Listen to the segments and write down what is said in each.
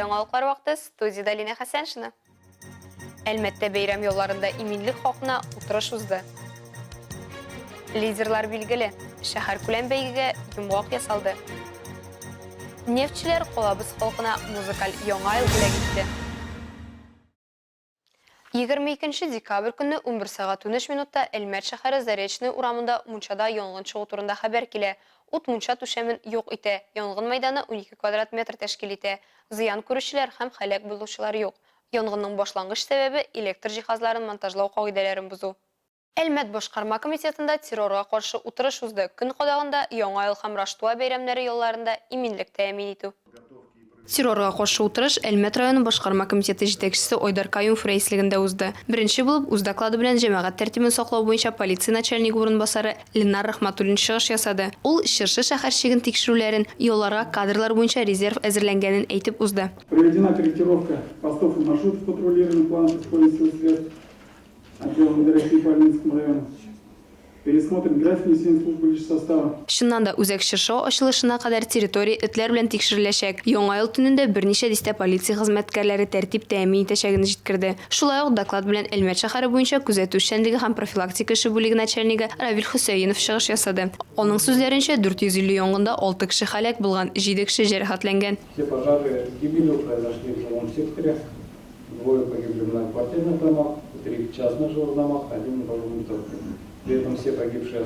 яңалыклар вакыты студияда Лина Хасаншина. Әлмәттә бәйрәм yollarında иминлек хакына утырыш узды. Лидерлар билгеле, шәһәр күләм бәйгегә йомгак ясалды. Нефтчеләр колабыз халкына музыкаль яңа ел бүләк итте. 22 декабрь көнне 11 сагать 13 минутта Әлмәт шәһәре Заречный урамында мунчада янгын чыгу турында хәбәр килә. Ут мунча түшәмен юк итә. Янгын мәйданы 12 квадрат метр тәшкил итә. Зыян күрүчеләр һәм һәлак булучылар юк. Янгынның башлангыч сәбәбе электр җиһазларын монтажлау кагыйдәләрен бозу. Әлмәт башкарма комитетында террорга каршы утырыш узды. Көн кадагында яңа ел һәм Раштуа бәйрәмнәре елларында иминлек тәэмин итү. Террорга каршы утырыш Әлмәт районы башкарма комитеты җитәкчесе Ойдар Каюмов рәислегендә узды. Беренче булып үз доклады белән җәмәгать тәртибен саклау буенча полиция начальнигы урынбасары Ленар Рахматуллин чыгыш ясады. Ул Чыршы шәһәрчеген тикшерүләрен, юлларга кадрлар буенча резерв әзерләнгәнен әйтеп узды. Проведена корректировка постов и маршрутов патрулирования плана использования средств отделом МВД по Альминскому району. Пересмотрен график несения службы лишь состава. Шуннан да үзәк Чыршау ачылышына кадәр территория этләр белән тикшереләчәк. Яңа ел төнендә берничә дистә полиция хезмәткәрләре тәртип тәэмин итәчәген җиткерде. Шулай ук доклад белән Әлмәт шәһәре буенча күзәтү эшчәнлеге һәм профилактика эше бүлеге начальнигы Равил Хөсәенов чыгыш ясады. Аның сүзләренчә 450 янгында 6 кеше һәлак булган, 7 кеше җәрәхәтләнгән. Все пожары гибели произошли в жилом секторе. Двое погибли в многоквартирных домах, 3 в частных жилых домах, 1 в жилом секторе. При этом все погибшие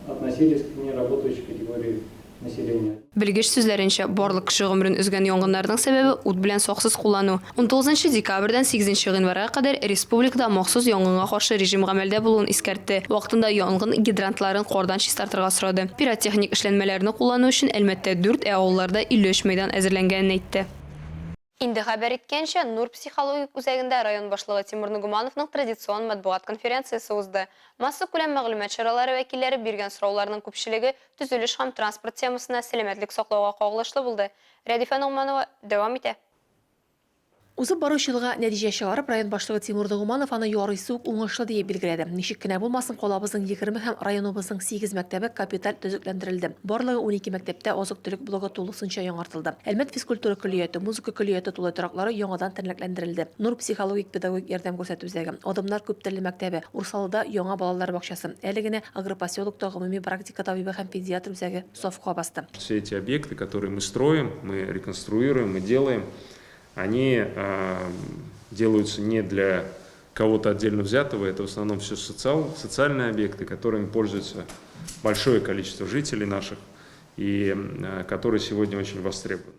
относились к неработающей категории населения. Белгеч сүзләренчә, барлык кеше гомерен үзгән янгыннарның сәбәбе ут белән саксыз куллану. 19 декабрьдән 8 гыйнварга кадәр республикада махсус янгынга каршы режим гамәлдә булуын искәртте. Вакытында янгын гидрантларын кордан чистартырга сорады. Пиротехник эшләнмәләрне куллану өчен Әлмәттә 4 авылларда 53 мәйдан әзерләнгәнен әйтте. Инде хәбәр иткәнчә, Нур психологик үзәгендә район башлыгы Тимур Нугумановның традицион матбугат конференциясе узды. Масса күләм мәгълүмат чаралары вәкилләре биргән сорауларның күпчелеге төзелеш һәм транспорт темасына сәламәтлек саклауга кагылышлы булды. Рәдифә Нугманова дәвам итә. Узып баручы елга нәтиҗә чыгарып, район башлыгы Тимур Нугуманов аны ярыйсы ук уңышлы дип билгеләде. Ничек кенә булмасын, колабызның 20 һәм районыбызның 8 мәктәбе капиталь төзекләндерелде. Барлыгы 12 мәктәптә азык-төлек блогы тулысынча яңартылды. Әлмәт физкультура көллияте, музыка көллияте тулы тораклары яңадан тернәкләндерелде. Нур психологик педагогик ярдәм күрсәтү үзәге, Адымнар күп телле мәктәбе, Урсалыда яңа балалар бакчасы, әле генә агропоселокта гомуми практика табибы һәм педиатр үзәге совка басты. Все эти объекты, которые мы строим, мы реконструируем, мы делаем, они делаются не для кого-то отдельно взятого, это в основном все социальные объекты, которыми пользуется большое количество жителей наших и которые сегодня очень востребованы.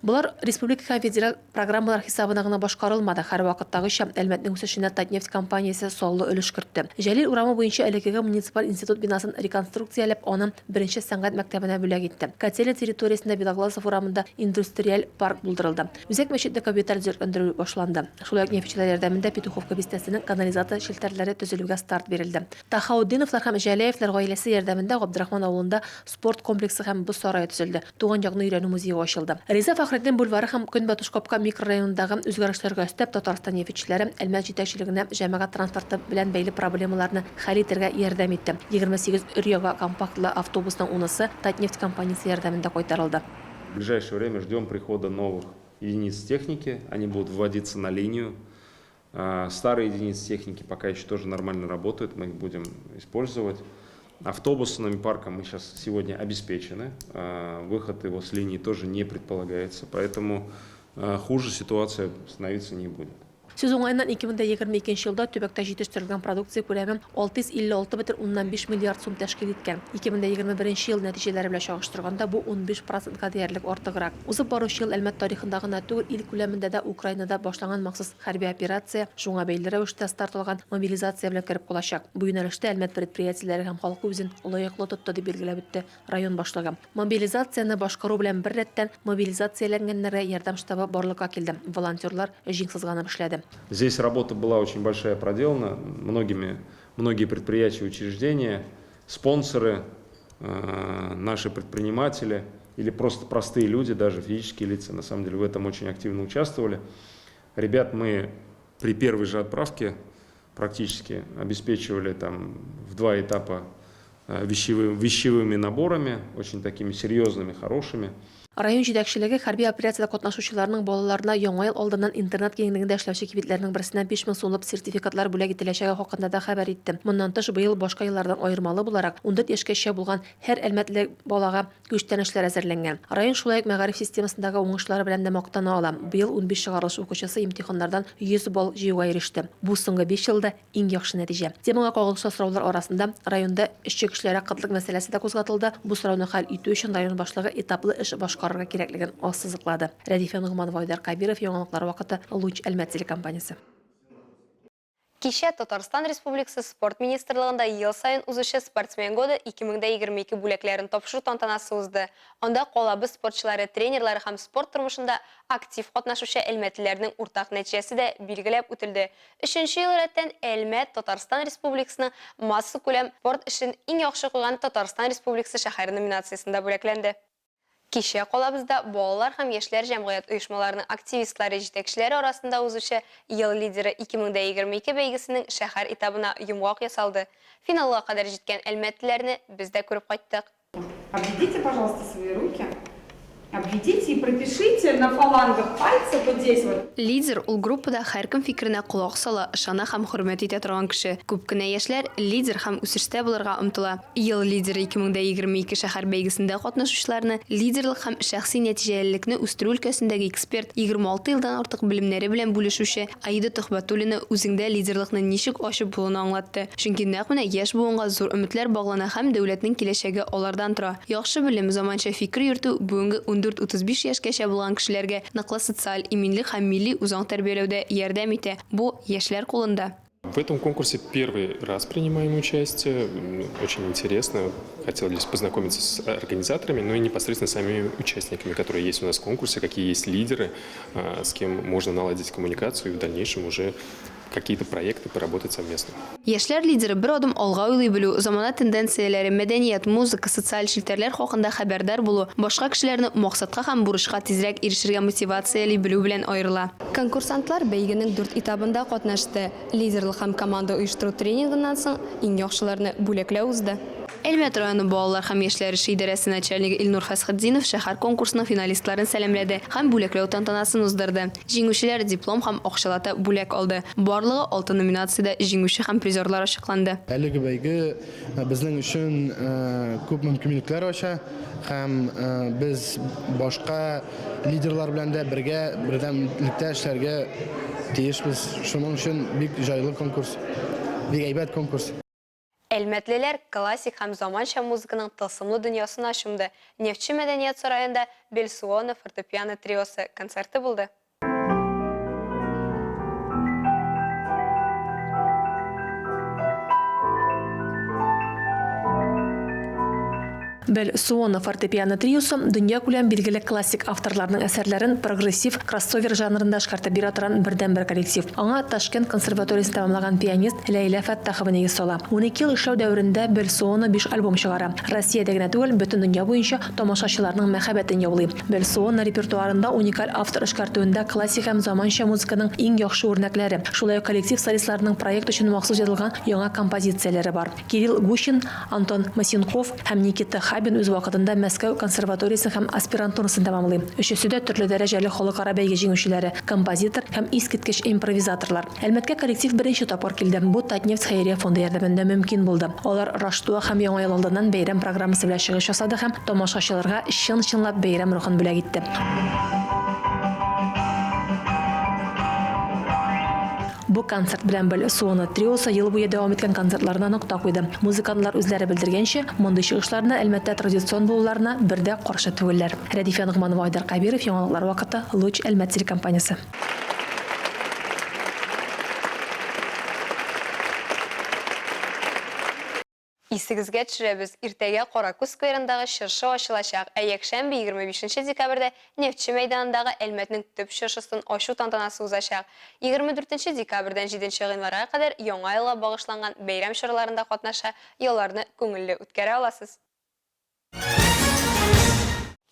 Булар республика һәм федераль программалар хисабына гына башкарылмады. Һәр вакыттагыча Әлмәтнең үсешенә Татнефть компаниясе саллы өлеш кертте. Җәлил урамы буенча элеккеге муниципаль институт бинасын реконструкцияләп, аны беренче сәнгать мәктәбенә бүләк итте. Котельня территориясендә Бедаглазов урамында индустриаль парк булдырылды. Үзәк мәчеттә капиталь төзекләндерү башланды. Шулай ук нефтьчеләр ярдәмендә Петуховка бистәсенең канализация челтәрләре төзелүгә старт бирелде. Тахауддиновлар һәм Җәләевләр гаиләсе ярдәмендә Габдрахман авылында спорт комплексы һәм боз сарае төзелде. Туган якны өйрәнү музее ачылды. Фәхретдин бульвары һәм Көнбатыш Капка микрорайонындагы үзгәрешләргә өстәп Татарстан нефтьчеләре Әлмәт җитәкчелегенә җәмәгать транспорты белән бәйле проблемаларны хәл итәргә ярдәм итте. 28 өр-яга компактлы автобусның 10-сы Татнефть компаниясе ярдәмендә кайтарылды. В ближайшее время ждем прихода новых единиц техники, они будут вводиться на линию. Старые единицы техники пока еще тоже нормально работают, мы их будем использовать. Автобусными парком мы сейчас сегодня обеспечены, выход его с линии тоже не предполагается, поэтому хуже ситуация становиться не будет. Сөз уңайыннан 2022 елда төбәктә җитештерелгән продукция күләме 656,5 миллиард сум тәшкил иткән. 2021 ел нәтиҗәләре белән чагыштырганда бу 15%-ка диярлек артыграк. Узып баручы ел Әлмәт тарихында гына түгел, ил күләмендә дә Украинада башланган махсус хәрби операция, шуңа бәйле рәвештә стартлаган мобилизация белән кереп калачак. Бу юнәлештә Әлмәт предприятиеләре һәм халкы үзен лаеклы тотты дип билгеләп үтте район башлыгы. Мобилизацияны башкару белән бер рәттән мобилизацияләнгәннәргә ярдәм штабы барлыкка килде. Волонтерлар җиңсезганып эшләде. Здесь работа была очень большая проделана многие предприятия, учреждения, спонсоры, наши предприниматели или просто простые люди, даже физические лица, на самом деле в этом очень активно участвовали. Ребят мы при первой же отправке практически обеспечивали там в 2 этапа вещевыми наборами, очень такими серьезными, хорошими. Район җитәкчелеге хәрби операциядә катнашучыларның балаларына яңа ел алдыннан интернет киңлегендә эшләүче кибетләрнең берсенә 5000 сумлык сертификатлар бүләк ителәчәге хакында да хәбәр итте. Моннан тыш, быел башка еллардан аермалы буларак 14 яшькәчә булган һәр әлмәтле балага күчтәнешләр әзерләнгән. Район шулай ук мәгариф системасындагы уңышлары белән дә мактана ала. Быел 15 чыгарылыш укучысы имтиханнардан 100 балл җыюга иреште. Бу соңгы 5 елда иң яхшы нәтиҗә. Темага кагылышлы сораулар арасында районда эшче кешеләргә кытлык мәсьәләсе дә кузгатылды. Бу сорауны хәл итү өчен район башлыгы этаплы эш башкарырга кирәклеген ассызыклады. Рәдифә Нугманова, Айдар Кабиров, яңалыклар вакыты, Луч Әлмәт телекомпаниясе. Кичә Татарстан Республикасы спорт министрлыгында ел сайын узучы спортсмен годы 2022 бүләкләрен тапшыру тантанасы узды. Анда калабыз спортчылары, тренерлары һәм спорт тормышында актив катнашучы әлмәтлеләрнең уртак нәтиҗәсе дә билгеләп үтелде. 3нче ел рәттән Әлмәт Татарстан Республикасының масса күләм спорт эшен иң яхшы куйган Татарстан Республикасы шәһәре номинациясендә бүләкләнде. Кичә калабызда балалар һәм яшьләр җәмгыять оешмаларының активистлары җитәкчеләре арасында узучы ел лидеры 2022 бәйгесенең шәһәр этабына йомгак ясалды. Финалга кадәр җиткән әлмәтлеләрне без дә күреп кайттык. Обведите, пожалуйста, свои руки. Обведите и пропишите на фалангах пальцев вот здесь вот. Лидер ул группада һәркем фикеренә колак сала, ышана һәм хөрмәт итә торган кеше. Күп кенә яшьләр лидер һәм үсештә булырга омтыла. Ел лидеры 2022 шәһәр бәйгесендә катнашучыларны лидерлык һәм шәхси нәтиҗәлелекне үстерү өлкәсендәге эксперт, 26 елдан артык белемнәре белән бүлешүче Аида Төхбәтуллина үзендә лидерлыкны ничек ачып булуын аңлатты. Чөнки нәкъ менә яшь буынга зур өметләр баглана һәм дәүләтнең киләчәге алардан тора. Яхшы белем, заманча фикер йөртү бүгенге 14-35 яшькәчә булган кешеләргә ныклы социаль иминлек һәм милли үзаң тәрбияләүдә ярдәм итә. Бу яшьләр кулында. В этом конкурсе первый раз принимаем участие. Очень интересно. Хотелось познакомиться с организаторами, но и непосредственно с самими участниками, которые есть у нас в конкурсе, какие есть лидеры, с кем можно наладить коммуникацию и в дальнейшем уже какие-то проекты поработать совместно. Яшьләр лидеры бер адым алга уйлый белү, замана тенденцияләре, мәдәният, музыка, социаль челтәрләр хакында хәбәрдар булу, башка кешеләрне максатка һәм бурычка тизрәк ирешергә мотивацияле белү белән аерыла. Конкурсантлар бәйгенең 4 этабында катнашты. Лидерлык һәм команда оештыру тренингыннан соң иң яхшыларны бүләкләү узды. Әлмәт районы балалар һәм яшьләр эше идарәсе начальнигы Илнур Фәсхетдинов шәһәр конкурсының финалистларын сәламләде һәм бүләкләү тантанасын уздырды. Җиңүчеләр диплом һәм акчалата бүләк алды. Барлыгы 6 номинациядә җиңүче һәм призерлар ачыкланды. Әлеге бәйге безнең өчен күп мөмкинлекләр ача һәм без башка лидерлар белән дә бердәмлектә эшләргә тиешбез. Шуның өчен бик җайлы конкурс, бик әйбәт конкурс. Әлмәтлеләр классик һәм заманча музыканың тылсымлы дөньясына чумды. Нефтче мәдәният сараенда Бельсуоно фортепиано триосы концерты булды. Бельсуоно фортепиано триосы дөнья күләм билгеле классик авторларның әсәрләрен прогрессив кроссовер жанрында эшкәртеп бирә торган бердәнбер коллектив. Аңа Ташкент консерваториясын тәмамлаган пианист Ләйлә Фәттахова нигез сала. 12 ел эшләү дәверендә Бельсуоно 5 альбом чыгара. Россиядә генә түгел, бөтен дөнья буенча тамашачыларның мәхәббәтен яулый. Бельсуоно репертуарында уникаль автор эшкәртүендә классик һәм заманча музыканың иң яхшы үрнәкләре. Шулай ук коллектив солистларының проект өчен махсус язылган яңа композицияләре бар. Кирилл Гущин, Антон Масенков һәм Никита Хабин үз вакытында Мәскәү консерваториясы һәм аспирантурасын тәмамлый. Өчесе дә төрле дәрәҗәле халыкара бәйге җиңүчеләре, композитор һәм искиткеч импровизаторлар. Әлмәткә коллектив беренче тапкыр килде. Бу Татнефть хәйрия фонды ярдәмендә мөмкин булды. Алар Раштуа һәм Яңа ел алдыннан бәйрәм программасы белән чыгыш ясады һәм тамашачыларга чын-чынлап бәйрәм рухын бүләк итте. Бу концерт белән Бельсуоно триосы ел буе дәвам иткән концертларына нокта куйды. Музыкантлар үзләре белдергәнчә, мондый чыгышларны Әлмәттә традицион булуларына бердә каршы түгелләр. Рәдифә Нугманова, Айдар Кабиров, яңалыклар вакыты, Луч Әлмәт телекомпаниясе. Исегезгә төшерәбез, иртәгә Каракүз скверындагы чыршы ачылачак, ә якшәмбе 25 декабрьдә Нефтче мәйданындагы Әлмәтнең төп чыршысын ачу тантанасы узачак. 24 декабрьдән 7 гыйнварга кадәр яңа елга багышланган бәйрәм чараларында катнаша, елларны күңелле үткәрә аласыз.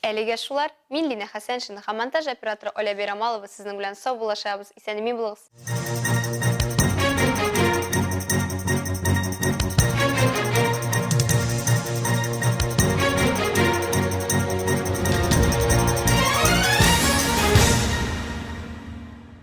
Әлегә шулар, мин Лина Хәсәншина һәм монтаж операторы Оля Берамалова сезнең белән сау булашабыз. Исәнмесез булыгыз.